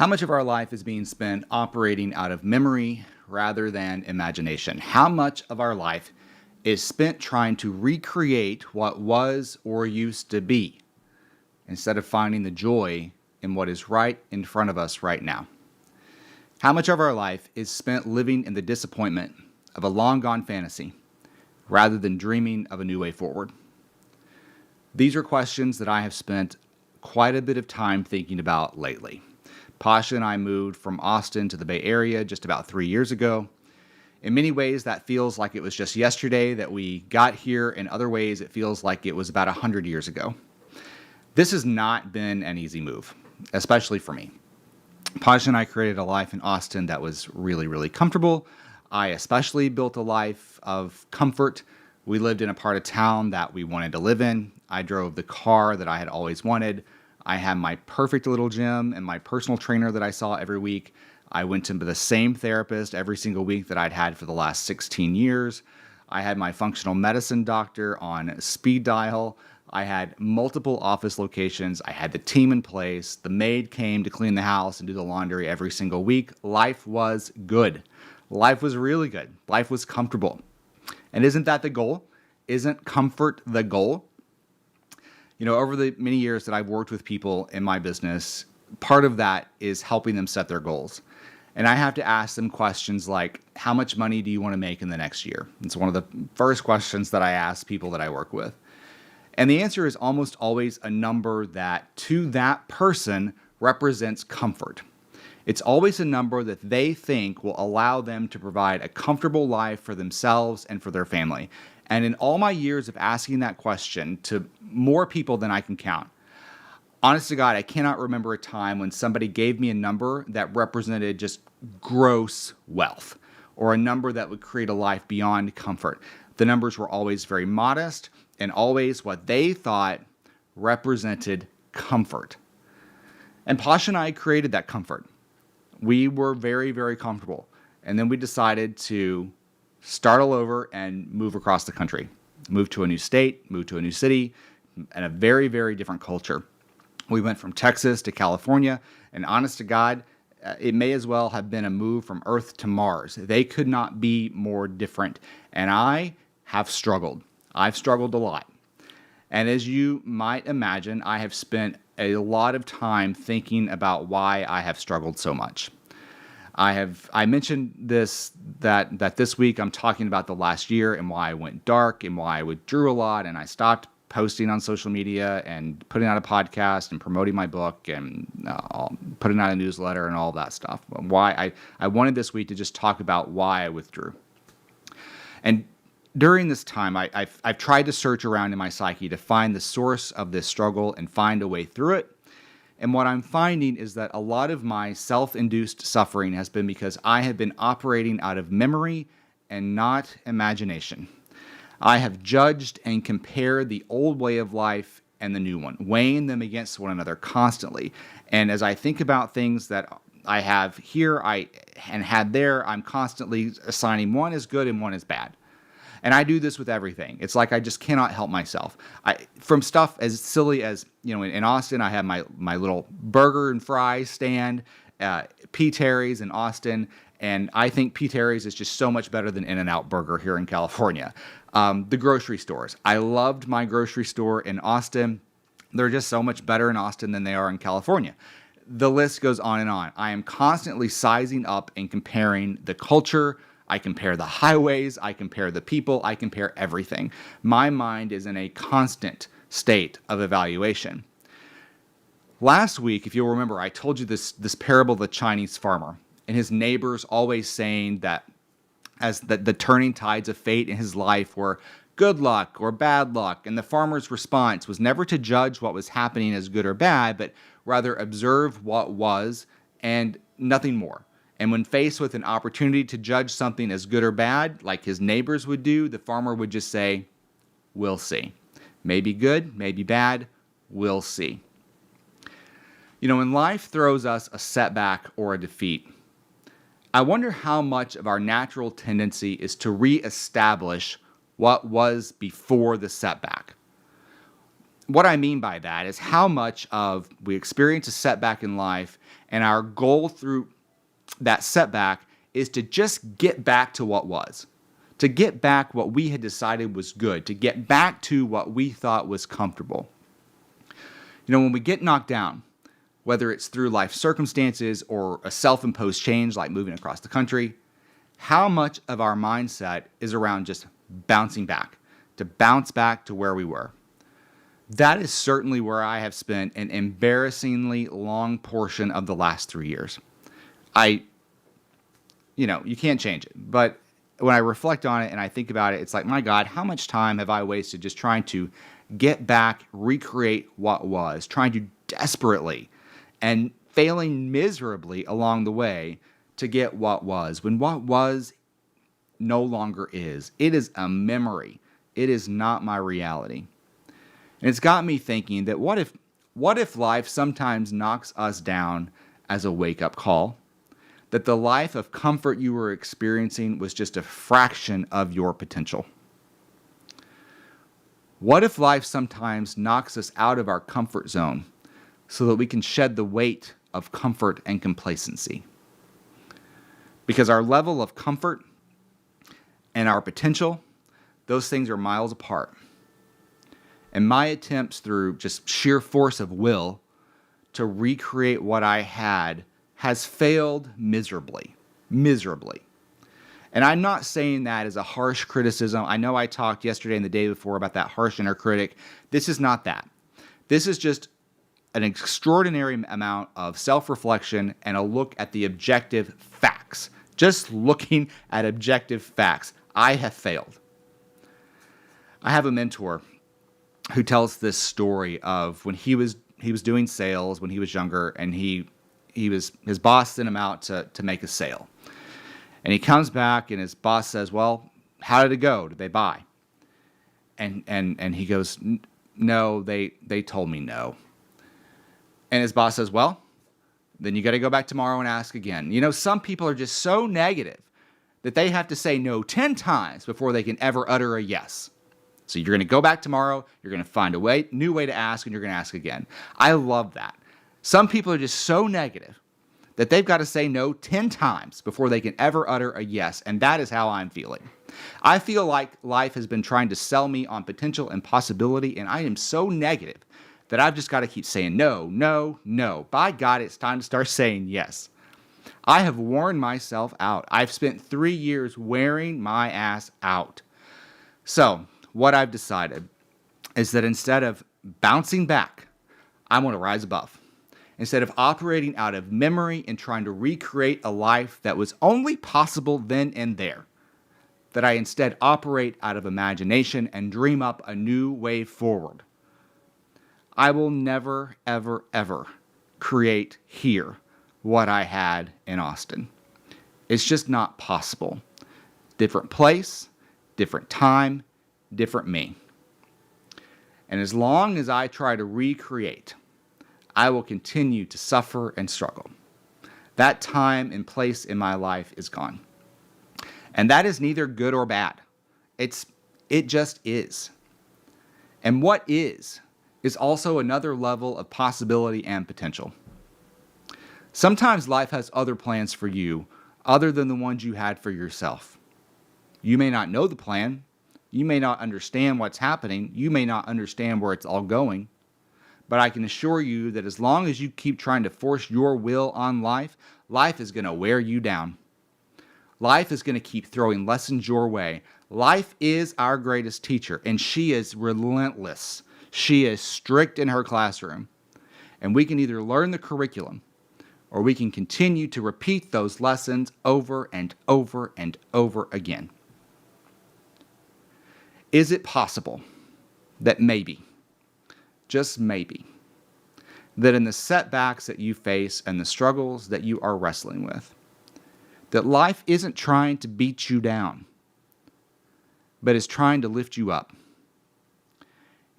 How much of our life is being spent operating out of memory rather than imagination? How much of our life is spent trying to recreate what was or used to be instead of finding the joy in what is right in front of us right now? How much of our life is spent living in the disappointment of a long gone fantasy rather than dreaming of a new way forward? These are questions that I have spent quite a bit of time thinking about lately. Pasha and I moved from Austin to the Bay Area just about 3 years ago. In many ways, that feels like it was just yesterday that we got here. In other ways, it feels like it was about 100 years ago. This has not been an easy move, especially for me. Pasha and I created a life in Austin that was really, really comfortable. I especially built a life of comfort. We lived in a part of town that we wanted to live in. I drove the car that I had always wanted. I had my perfect little gym and my personal trainer that I saw every week. I went to the same therapist every single week that I'd had for the last 16 years. I had my functional medicine doctor on speed dial. I had multiple office locations. I had the team in place. The maid came to clean the house and do the laundry every single week. Life was good. Life was really good. Life was comfortable. And isn't that the goal? Isn't comfort the goal? You know, over the many years that I've worked with people in my business, part of that is helping them set their goals. And I have to ask them questions like, how much money do you want to make in the next year? It's one of the first questions that I ask people that I work with. And the answer is almost always a number that to that person represents comfort. It's always a number that they think will allow them to provide a comfortable life for themselves and for their family. And in all my years of asking that question to more people than I can count, honest to God, I cannot remember a time when somebody gave me a number that represented just gross wealth or a number that would create a life beyond comfort. The numbers were always very modest and always what they thought represented comfort. And Pasha and I created that comfort. We were very, very comfortable. And then we decided to start all over and move across the country, move to a new state, move to a new city, and a very, very different culture. We went from Texas to California, and honest to God, it may as well have been a move from Earth to Mars. They could not be more different. And I have struggled. I've struggled a lot. And as you might imagine, I have spent a lot of time thinking about why I have struggled so much. I mentioned this that this week I'm talking about the last year and why I went dark and why I withdrew a lot and I stopped posting on social media and putting out a podcast and promoting my book and putting out a newsletter and all of that stuff. Why I wanted this week to just talk about why I withdrew. And during this time, I've tried to search around in my psyche to find the source of this struggle and find a way through it. And what I'm finding is that a lot of my self-induced suffering has been because I have been operating out of memory and not imagination. I have judged and compared the old way of life and the new one, weighing them against one another constantly. And as I think about things that I have here and had there, I'm constantly assigning one as good and one as bad. And I do this with everything. It's like I just cannot help myself. From stuff as silly as, you know, in Austin, I have my little burger and fries stand, P. Terry's in Austin, and I think P. Terry's is just so much better than In-N-Out Burger here in California. The grocery stores. I loved my grocery store in Austin. They're just so much better in Austin than they are in California. The list goes on and on. I am constantly sizing up and comparing the culture. I compare the highways, I compare the people, I compare everything. My mind is in a constant state of evaluation. Last week, if you'll remember, I told you this parable of the Chinese farmer and his neighbors always saying that as the turning tides of fate in his life were good luck or bad luck, and the farmer's response was never to judge what was happening as good or bad, but rather observe what was and nothing more. And when faced with an opportunity to judge something as good or bad, like his neighbors would do, the farmer would just say, we'll see. Maybe good, maybe bad, we'll see. You know, when life throws us a setback or a defeat, I wonder how much of our natural tendency is to reestablish what was before the setback. What I mean by that is how much of we experience a setback in life And our goal through that setback is to just get back to what was, to get back what we had decided was good, to get back to what we thought was comfortable. You know, when we get knocked down, whether it's through life circumstances or a self-imposed change like moving across the country, how much of our mindset is around just bouncing back, to bounce back to where we were? That is certainly where I have spent an embarrassingly long portion of the last 3 years. You can't change it. But when I reflect on it and I think about it, it's like, my God, how much time have I wasted just trying to get back, recreate what was, trying to desperately and failing miserably along the way to get what was, when what was no longer is. It is a memory. It is not my reality. And it's got me thinking that what if life sometimes knocks us down as a wake-up call? That the life of comfort you were experiencing was just a fraction of your potential? What if life sometimes knocks us out of our comfort zone so that we can shed the weight of comfort and complacency? Because our level of comfort and our potential, those things are miles apart. And my attempts through just sheer force of will to recreate what I had has failed miserably. And I'm not saying that as a harsh criticism. I know I talked yesterday and the day before about that harsh inner critic. This is not that. This is just an extraordinary amount of self-reflection and a look at the objective facts. Just looking at objective facts. I have failed. I have a mentor who tells this story of when he was doing sales when he was younger, and his boss sent him out to make a sale. And he comes back and his boss says, "Well, how did it go? Did they buy?" And he goes, "No, they told me no." And his boss says, "Well, then you got to go back tomorrow and ask again." You know, some people are just so negative that they have to say no 10 times before they can ever utter a yes. So you're going to go back tomorrow, you're going to find a new way to ask, and you're going to ask again. I love that. Some people are just so negative that they've got to say no 10 times before they can ever utter a yes, and that is how I'm feeling. I feel like life has been trying to sell me on potential and possibility, and I am so negative that I've just got to keep saying no, no, no. By God, it's time to start saying yes. I have worn myself out. I've spent 3 years wearing my ass out. So, what I've decided is that instead of bouncing back, I want to rise above. Instead of operating out of memory and trying to recreate a life that was only possible then and there, that I instead operate out of imagination and dream up a new way forward. I will never, ever, ever create here what I had in Austin. It's just not possible. Different place, different time, different me. And as long as I try to recreate, I will continue to suffer and struggle. That time and place in my life is gone. And that is neither good or bad. It just is. And what is also another level of possibility and potential. Sometimes life has other plans for you other than the ones you had for yourself. You may not know the plan. You may not understand what's happening. You may not understand where it's all going. But I can assure you that as long as you keep trying to force your will on life, life is going to wear you down. Life is going to keep throwing lessons your way. Life is our greatest teacher, and she is relentless. She is strict in her classroom. And we can either learn the curriculum, or we can continue to repeat those lessons over and over and over again. Is it possible that maybe, just maybe, that in the setbacks that you face and the struggles that you are wrestling with, that life isn't trying to beat you down, but is trying to lift you up?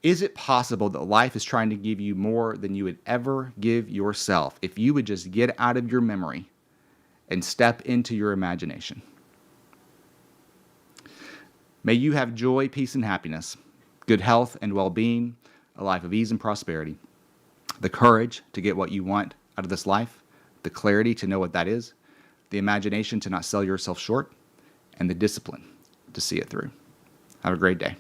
Is it possible that life is trying to give you more than you would ever give yourself if you would just get out of your memory and step into your imagination? May you have joy, peace, and happiness, good health and well-being, a life of ease and prosperity, the courage to get what you want out of this life, the clarity to know what that is, the imagination to not sell yourself short, and the discipline to see it through. Have a great day.